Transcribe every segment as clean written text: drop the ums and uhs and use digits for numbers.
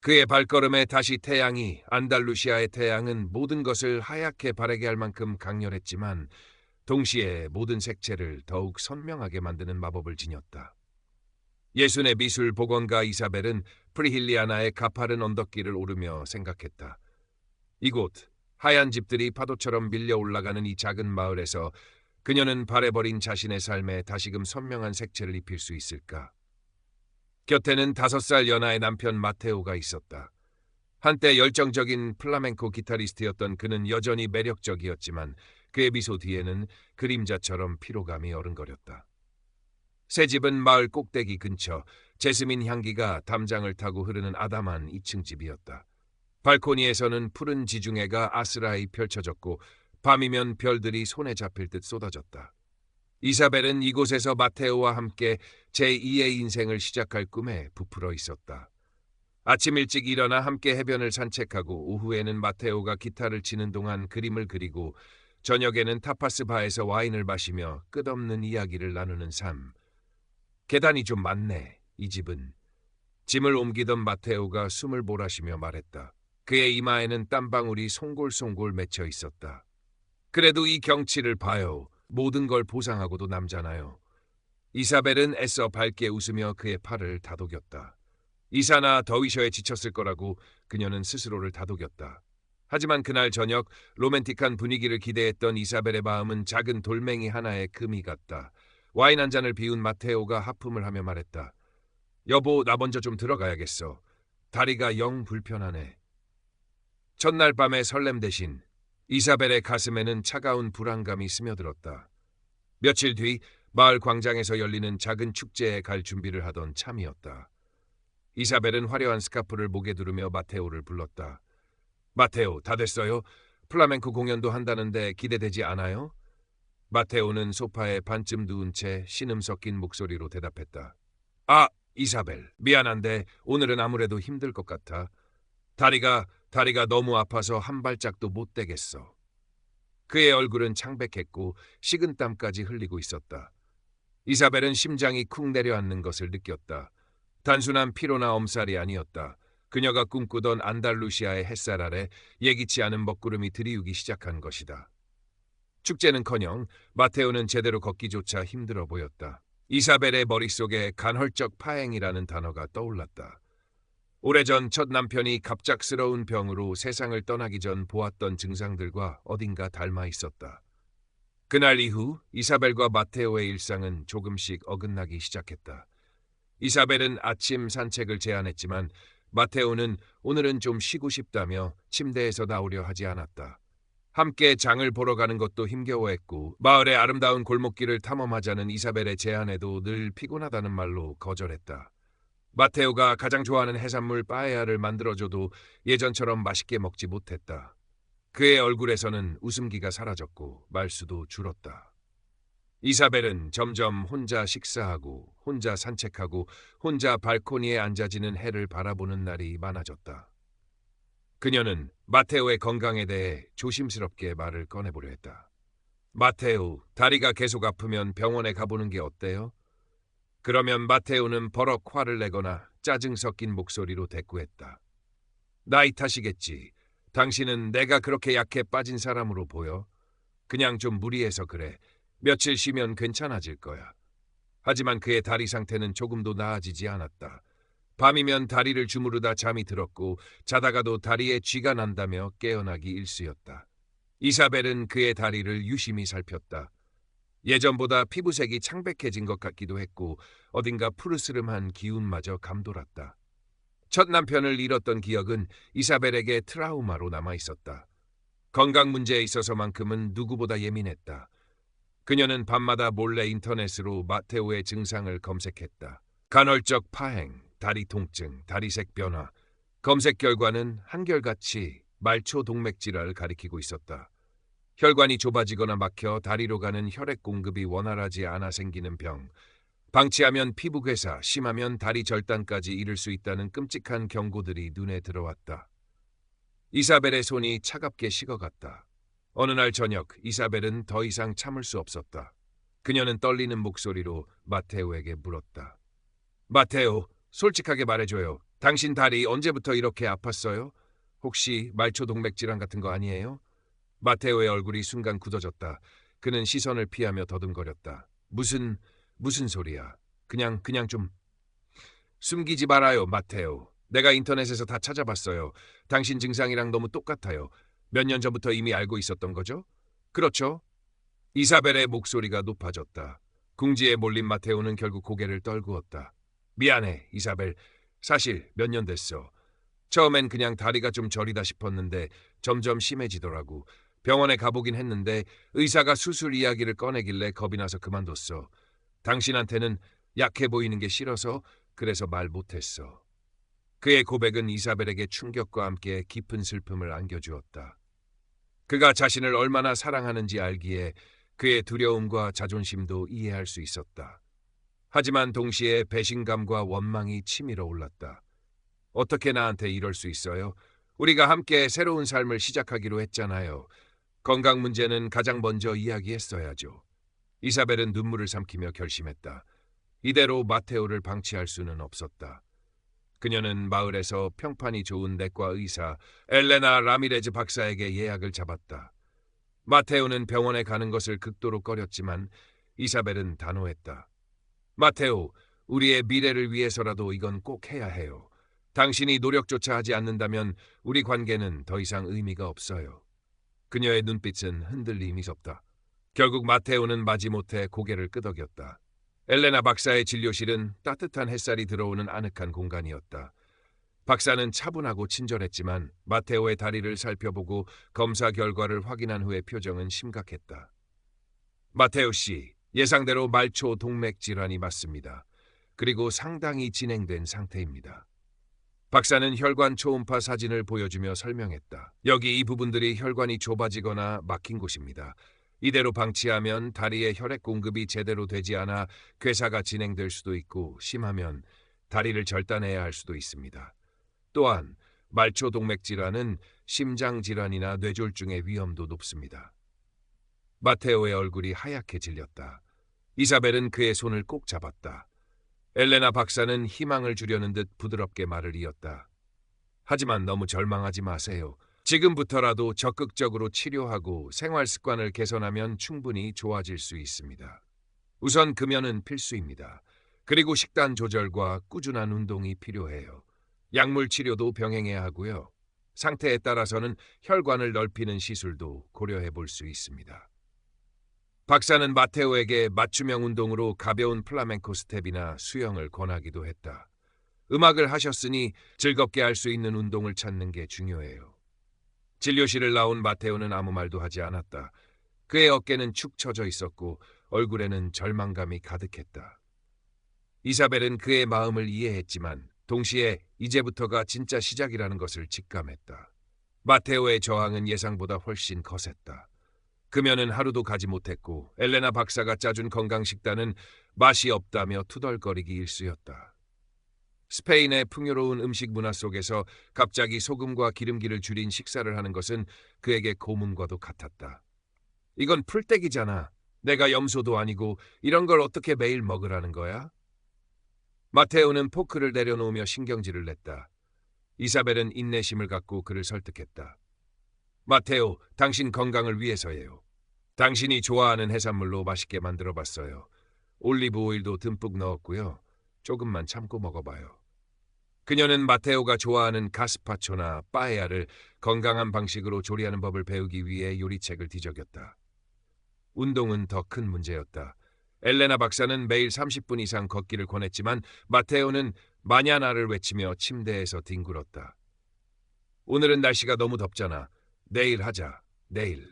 그의 발걸음에 다시 태양이, 안달루시아의 태양은 모든 것을 하얗게 바래게 할 만큼 강렬했지만 동시에 모든 색채를 더욱 선명하게 만드는 마법을 지녔다. 예순의 미술 복원가 이사벨은 프리힐리아나의 가파른 언덕길을 오르며 생각했다. 이곳, 하얀 집들이 파도처럼 밀려 올라가는 이 작은 마을에서 그녀는 바래버린 자신의 삶에 다시금 선명한 색채를 입힐 수 있을까? 곁에는 5살 연하의 남편 마테오가 있었다. 한때 열정적인 플라멩코 기타리스트였던 그는 여전히 매력적이었지만 그의 미소 뒤에는 그림자처럼 피로감이 어른거렸다. 새 집은 마을 꼭대기 근처 제스민 향기가 담장을 타고 흐르는 아담한 2층 집이었다. 발코니에서는 푸른 지중해가 아스라이 펼쳐졌고 밤이면 별들이 손에 잡힐 듯 쏟아졌다. 이사벨은 이곳에서 마테오와 함께 제2의 인생을 시작할 꿈에 부풀어 있었다. 아침 일찍 일어나 함께 해변을 산책하고 오후에는 마테오가 기타를 치는 동안 그림을 그리고 저녁에는 타파스 바에서 와인을 마시며 끝없는 이야기를 나누는 삶. 계단이 좀 많네, 이 집은. 짐을 옮기던 마테오가 숨을 몰아쉬며 말했다. 그의 이마에는 땀방울이 송골송골 맺혀 있었다. 그래도 이 경치를 봐요. 모든 걸 보상하고도 남잖아요. 이사벨은 애써 밝게 웃으며 그의 팔을 다독였다. 이사나 더위셔에 지쳤을 거라고 그녀는 스스로를 다독였다. 하지만 그날 저녁 로맨틱한 분위기를 기대했던 이사벨의 마음은 작은 돌멩이 하나의 금이 같다. 와인 한 잔을 비운 마테오가 하품을 하며 말했다. 여보, 나 먼저 좀 들어가야겠어. 다리가 영 불편하네. 첫날 밤의 설렘 대신 이사벨의 가슴에는 차가운 불안감이 스며들었다. 며칠 뒤 마을 광장에서 열리는 작은 축제에 갈 준비를 하던 참이었다. 이사벨은 화려한 스카프를 목에 두르며 마테오를 불렀다. 마테오, 다 됐어요? 플라멩코 공연도 한다는데 기대되지 않아요? 마테오는 소파에 반쯤 누운 채 신음 섞인 목소리로 대답했다. 아, 이사벨, 미안한데 오늘은 아무래도 힘들 것 같아. 다리가 너무 아파서 한 발짝도 못 떼겠어. 그의 얼굴은 창백했고 식은땀까지 흘리고 있었다. 이사벨은 심장이 쿵 내려앉는 것을 느꼈다. 단순한 피로나 엄살이 아니었다. 그녀가 꿈꾸던 안달루시아의 햇살 아래 예기치 않은 먹구름이 들이우기 시작한 것이다. 축제는커녕 마테오는 제대로 걷기조차 힘들어 보였다. 이사벨의 머릿속에 간헐적 파행이라는 단어가 떠올랐다. 오래전 첫 남편이 갑작스러운 병으로 세상을 떠나기 전 보았던 증상들과 어딘가 닮아 있었다. 그날 이후 이사벨과 마테오의 일상은 조금씩 어긋나기 시작했다. 이사벨은 아침 산책을 제안했지만 마테오는 오늘은 좀 쉬고 싶다며 침대에서 나오려 하지 않았다. 함께 장을 보러 가는 것도 힘겨워했고 마을의 아름다운 골목길을 탐험하자는 이사벨의 제안에도 늘 피곤하다는 말로 거절했다. 마테오가 가장 좋아하는 해산물 빠에야를 만들어줘도 예전처럼 맛있게 먹지 못했다. 그의 얼굴에서는 웃음기가 사라졌고 말수도 줄었다. 이사벨은 점점 혼자 식사하고 혼자 산책하고 혼자 발코니에 앉아지는 해를 바라보는 날이 많아졌다. 그녀는 마테오의 건강에 대해 조심스럽게 말을 꺼내보려 했다. 마테오, 다리가 계속 아프면 병원에 가보는 게 어때요? 그러면 마테오는 버럭 화를 내거나 짜증 섞인 목소리로 대꾸했다. 나이 탓이겠지. 당신은 내가 그렇게 약해 빠진 사람으로 보여? 그냥 좀 무리해서 그래. 며칠 쉬면 괜찮아질 거야. 하지만 그의 다리 상태는 조금도 나아지지 않았다. 밤이면 다리를 주무르다 잠이 들었고 자다가도 다리에 쥐가 난다며 깨어나기 일쑤였다. 이사벨은 그의 다리를 유심히 살폈다. 예전보다 피부색이 창백해진 것 같기도 했고 어딘가 푸르스름한 기운마저 감돌았다. 첫 남편을 잃었던 기억은 이사벨에게 트라우마로 남아있었다. 건강 문제에 있어서만큼은 누구보다 예민했다. 그녀는 밤마다 몰래 인터넷으로 마테오의 증상을 검색했다. 간헐적 파행, 다리 통증, 다리색 변화. 검색 결과는 한결같이 말초 동맥 질환을 가리키고 있었다. 혈관이 좁아지거나 막혀 다리로 가는 혈액 공급이 원활하지 않아 생기는 병. 방치하면 피부 괴사, 심하면 다리 절단까지 이를 수 있다는 끔찍한 경고들이 눈에 들어왔다. 이사벨의 손이 차갑게 식어갔다. 어느 날 저녁 이사벨은 더 이상 참을 수 없었다. 그녀는 떨리는 목소리로 마테오에게 물었다. 마테오, 솔직하게 말해줘요. 당신 다리 언제부터 이렇게 아팠어요? 혹시 말초동맥 질환 같은 거 아니에요? 마테오의 얼굴이 순간 굳어졌다. 그는 시선을 피하며 더듬거렸다. 무슨 소리야. 그냥 좀 숨기지 말아요, 마테오. 내가 인터넷에서 다 찾아봤어요. 당신 증상이랑 너무 똑같아요. 몇 년 전부터 이미 알고 있었던 거죠? 그렇죠? 이사벨의 목소리가 높아졌다. 궁지에 몰린 마테오는 결국 고개를 떨구었다. 미안해, 이사벨. 사실 몇 년 됐어. 처음엔 그냥 다리가 좀 저리다 싶었는데 점점 심해지더라고. 병원에 가보긴 했는데 의사가 수술 이야기를 꺼내길래 겁이 나서 그만뒀어. 당신한테는 약해 보이는 게 싫어서 그래서 말 못했어. 그의 고백은 이사벨에게 충격과 함께 깊은 슬픔을 안겨주었다. 그가 자신을 얼마나 사랑하는지 알기에 그의 두려움과 자존심도 이해할 수 있었다. 하지만 동시에 배신감과 원망이 치밀어 올랐다. 어떻게 나한테 이럴 수 있어요? 우리가 함께 새로운 삶을 시작하기로 했잖아요. 건강 문제는 가장 먼저 이야기했어야죠. 이사벨은 눈물을 삼키며 결심했다. 이대로 마테오를 방치할 수는 없었다. 그녀는 마을에서 평판이 좋은 내과 의사 엘레나 라미레즈 박사에게 예약을 잡았다. 마테오는 병원에 가는 것을 극도로 꺼렸지만 이사벨은 단호했다. 마테오, 우리의 미래를 위해서라도 이건 꼭 해야 해요. 당신이 노력조차 하지 않는다면 우리 관계는 더 이상 의미가 없어요. 그녀의 눈빛은 흔들림이 섰다. 결국 마테오는 마지못해 고개를 끄덕였다. 엘레나 박사의 진료실은 따뜻한 햇살이 들어오는 아늑한 공간이었다. 박사는 차분하고 친절했지만 마테오의 다리를 살펴보고 검사 결과를 확인한 후에 표정은 심각했다. 마테오 씨, 예상대로 말초 동맥 질환이 맞습니다. 그리고 상당히 진행된 상태입니다. 박사는 혈관 초음파 사진을 보여주며 설명했다. 여기 이 부분들이 혈관이 좁아지거나 막힌 곳입니다. 이대로 방치하면 다리에 혈액 공급이 제대로 되지 않아 괴사가 진행될 수도 있고 심하면 다리를 절단해야 할 수도 있습니다. 또한 말초 동맥 질환은 심장 질환이나 뇌졸중의 위험도 높습니다. 마테오의 얼굴이 하얗게 질렸다. 이사벨은 그의 손을 꼭 잡았다. 엘레나 박사는 희망을 주려는 듯 부드럽게 말을 이었다. 하지만 너무 절망하지 마세요. 지금부터라도 적극적으로 치료하고 생활 습관을 개선하면 충분히 좋아질 수 있습니다. 우선 금연은 필수입니다. 그리고 식단 조절과 꾸준한 운동이 필요해요. 약물 치료도 병행해야 하고요. 상태에 따라서는 혈관을 넓히는 시술도 고려해 볼 수 있습니다. 박사는 마테오에게 맞춤형 운동으로 가벼운 플라멩코 스텝이나 수영을 권하기도 했다. 음악을 하셨으니 즐겁게 할 수 있는 운동을 찾는 게 중요해요. 진료실을 나온 마테오는 아무 말도 하지 않았다. 그의 어깨는 축 처져 있었고 얼굴에는 절망감이 가득했다. 이사벨은 그의 마음을 이해했지만 동시에 이제부터가 진짜 시작이라는 것을 직감했다. 마테오의 저항은 예상보다 훨씬 거셌다. 금연은 하루도 가지 못했고 엘레나 박사가 짜준 건강식단은 맛이 없다며 투덜거리기 일쑤였다. 스페인의 풍요로운 음식 문화 속에서 갑자기 소금과 기름기를 줄인 식사를 하는 것은 그에게 고문과도 같았다. 이건 풀떼기잖아. 내가 염소도 아니고 이런 걸 어떻게 매일 먹으라는 거야? 마테오는 포크를 내려놓으며 신경질을 냈다. 이사벨은 인내심을 갖고 그를 설득했다. 마테오, 당신 건강을 위해서예요. 당신이 좋아하는 해산물로 맛있게 만들어봤어요. 올리브 오일도 듬뿍 넣었고요. 조금만 참고 먹어봐요. 그녀는 마테오가 좋아하는 가스파초나 빠에야를 건강한 방식으로 조리하는 법을 배우기 위해 요리책을 뒤적였다. 운동은 더 큰 문제였다. 엘레나 박사는 매일 30분 이상 걷기를 권했지만 마테오는 마냐나를 외치며 침대에서 뒹굴었다. 오늘은 날씨가 너무 덥잖아. 내일 하자. 내일.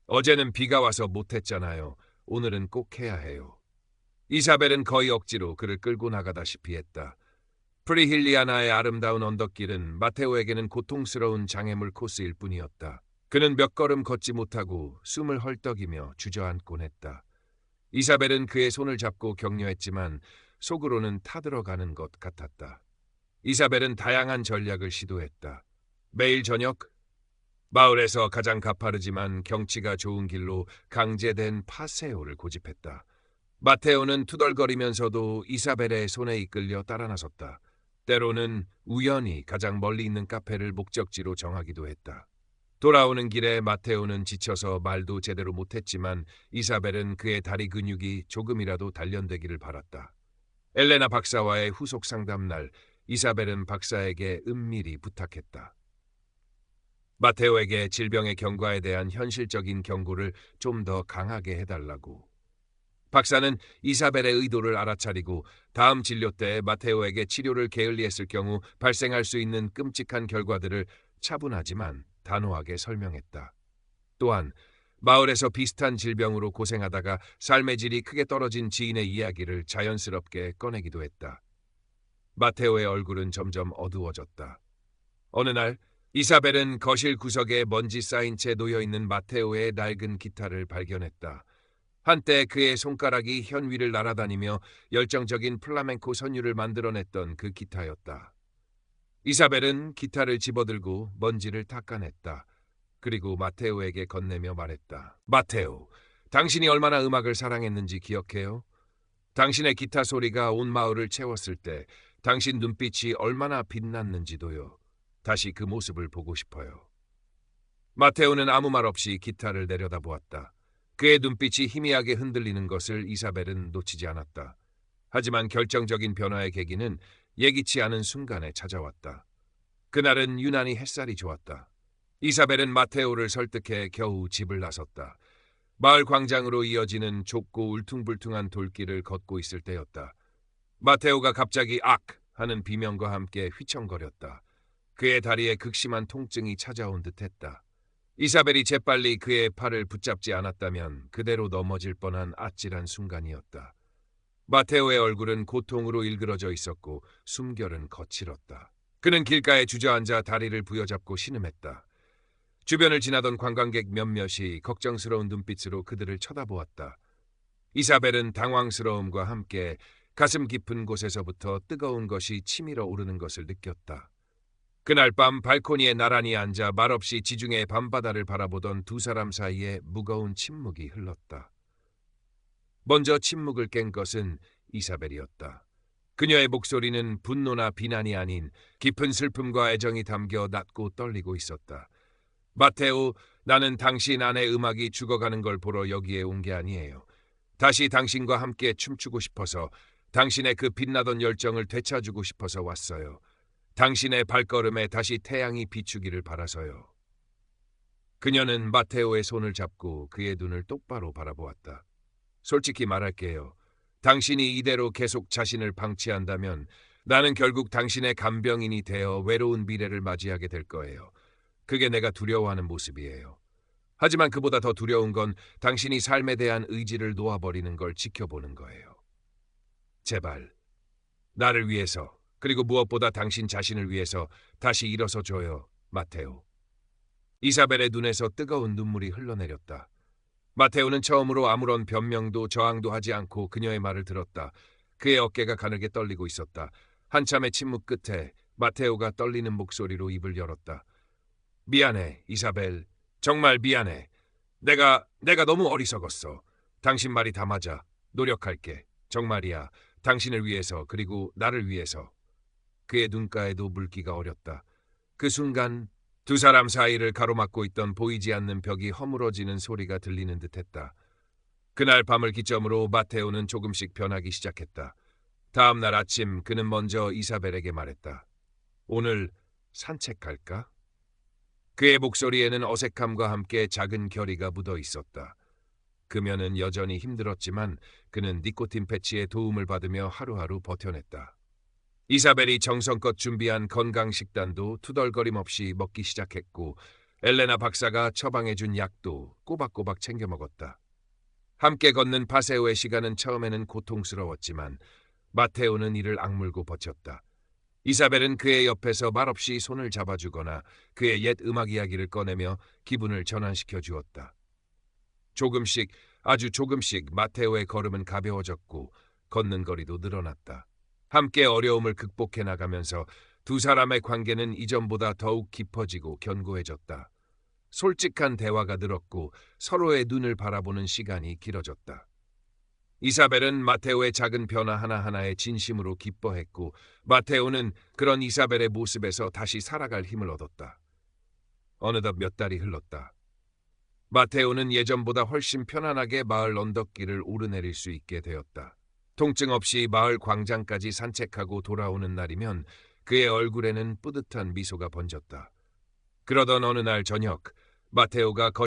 어제는 비가 와서 못했잖아요. 오늘은 꼭 해야 해요. 이사벨은 거의 억지로 그를 끌고 나가다시피 했다. 프리힐리아나의 아름다운 언덕길은 마테오에게는 고통스러운 장애물 코스일 뿐이었다. 그는 몇 걸음 걷지 못하고 숨을 헐떡이며 주저앉곤 했다. 이사벨은 그의 손을 잡고 격려했지만 속으로는 타들어가는 것 같았다. 이사벨은 다양한 전략을 시도했다. 매일 저녁 마을에서 가장 가파르지만 경치가 좋은 길로 강제된 파세오를 고집했다. 마테오는 투덜거리면서도 이사벨의 손에 이끌려 따라 나섰다. 때로는 우연히 가장 멀리 있는 카페를 목적지로 정하기도 했다. 돌아오는 길에 마테오는 지쳐서 말도 제대로 못했지만 이사벨은 그의 다리 근육이 조금이라도 단련되기를 바랐다. 엘레나 박사와의 후속 상담 날, 이사벨은 박사에게 은밀히 부탁했다. 마테오에게 질병의 경과에 대한 현실적인 경고를 좀 더 강하게 해달라고. 박사는 이사벨의 의도를 알아차리고 다음 진료 때 마테오에게 치료를 게을리했을 경우 발생할 수 있는 끔찍한 결과들을 차분하지만 단호하게 설명했다. 또한 마을에서 비슷한 질병으로 고생하다가 삶의 질이 크게 떨어진 지인의 이야기를 자연스럽게 꺼내기도 했다. 마테오의 얼굴은 점점 어두워졌다. 어느 날 이사벨은 거실 구석에 먼지 쌓인 채 놓여있는 마테오의 낡은 기타를 발견했다. 한때 그의 손가락이 현 위를 날아다니며 열정적인 플라멩코 선율을 만들어냈던 그 기타였다. 이사벨은 기타를 집어들고 먼지를 닦아냈다. 그리고 마테오에게 건네며 말했다. 마테오, 당신이 얼마나 음악을 사랑했는지 기억해요? 당신의 기타 소리가 온 마을을 채웠을 때 당신 눈빛이 얼마나 빛났는지도요. 다시 그 모습을 보고 싶어요. 마테오는 아무 말 없이 기타를 내려다보았다. 그의 눈빛이 희미하게 흔들리는 것을 이사벨은 놓치지 않았다. 하지만 결정적인 변화의 계기는 예기치 않은 순간에 찾아왔다. 그날은 유난히 햇살이 좋았다. 이사벨은 마테오를 설득해 겨우 집을 나섰다. 마을 광장으로 이어지는 좁고 울퉁불퉁한 돌길을 걷고 있을 때였다. 마테오가 갑자기 악! 하는 비명과 함께 휘청거렸다. 그의 다리에 극심한 통증이 찾아온 듯했다. 이사벨이 재빨리 그의 팔을 붙잡지 않았다면 그대로 넘어질 뻔한 아찔한 순간이었다. 마테오의 얼굴은 고통으로 일그러져 있었고 숨결은 거칠었다. 그는 길가에 주저앉아 다리를 부여잡고 신음했다. 주변을 지나던 관광객 몇몇이 걱정스러운 눈빛으로 그들을 쳐다보았다. 이사벨은 당황스러움과 함께 가슴 깊은 곳에서부터 뜨거운 것이 치밀어 오르는 것을 느꼈다. 그날 밤 발코니에 나란히 앉아 말없이 지중해 밤바다를 바라보던 두 사람 사이에 무거운 침묵이 흘렀다. 먼저 침묵을 깬 것은 이사벨이었다. 그녀의 목소리는 분노나 비난이 아닌 깊은 슬픔과 애정이 담겨 낮고 떨리고 있었다. 마테오, 나는 당신 안의 음악이 죽어가는 걸 보러 여기에 온 게 아니에요. 다시 당신과 함께 춤추고 싶어서, 당신의 그 빛나던 열정을 되찾주고 싶어서 왔어요. 당신의 발걸음에 다시 태양이 비추기를 바라서요. 그녀는 마테오의 손을 잡고 그의 눈을 똑바로 바라보았다. 솔직히 말할게요. 당신이 이대로 계속 자신을 방치한다면 나는 결국 당신의 간병인이 되어 외로운 미래를 맞이하게 될 거예요. 그게 내가 두려워하는 모습이에요. 하지만 그보다 더 두려운 건 당신이 삶에 대한 의지를 놓아버리는 걸 지켜보는 거예요. 제발, 나를 위해서, 그리고 무엇보다 당신 자신을 위해서 다시 일어서 줘요, 마테오. 이사벨의 눈에서 뜨거운 눈물이 흘러내렸다. 마테오는 처음으로 아무런 변명도 저항도 하지 않고 그녀의 말을 들었다. 그의 어깨가 가늘게 떨리고 있었다. 한참의 침묵 끝에 마테오가 떨리는 목소리로 입을 열었다. 미안해, 이사벨. 정말 미안해. 내가 너무 어리석었어. 당신 말이 다 맞아. 노력할게. 정말이야. 당신을 위해서, 그리고 나를 위해서. 그의 눈가에도 물기가 어렸다. 그 순간 두 사람 사이를 가로막고 있던 보이지 않는 벽이 허물어지는 소리가 들리는 듯했다. 그날 밤을 기점으로 마테오는 조금씩 변하기 시작했다. 다음 날 아침 그는 먼저 이사벨에게 말했다. 오늘 산책할까? 그의 목소리에는 어색함과 함께 작은 결의가 묻어 있었다. 그녀는 여전히 힘들었지만 그는 니코틴 패치의 도움을 받으며 하루하루 버텨냈다. 이사벨이 정성껏 준비한 건강식단도 투덜거림 없이 먹기 시작했고 엘레나 박사가 처방해준 약도 꼬박꼬박 챙겨 먹었다. 함께 걷는 파세오의 시간은 처음에는 고통스러웠지만 마테오는 이를 악물고 버텼다. 이사벨은 그의 옆에서 말없이 손을 잡아주거나 그의 옛 음악 이야기를 꺼내며 기분을 전환시켜 주었다. 조금씩, 아주 조금씩 마테오의 걸음은 가벼워졌고 걷는 거리도 늘어났다. 함께 어려움을 극복해 나가면서 두 사람의 관계는 이전보다 더욱 깊어지고 견고해졌다. 솔직한 대화가 늘었고 서로의 눈을 바라보는 시간이 길어졌다. 이사벨은 마테오의 작은 변화 하나하나에 진심으로 기뻐했고 마테오는 그런 이사벨의 모습에서 다시 살아갈 힘을 얻었다. 어느덧 몇 달이 흘렀다. 마테오는 예전보다 훨씬 편안하게 마을 언덕길을 오르내릴 수 있게 되었다. 통증 없이 마을 광장까지 산책하고 돌아오는 날이면 그의 얼굴에는 뿌듯한 미소가 번졌다. 그러던 어느 날 저녁, 마테오가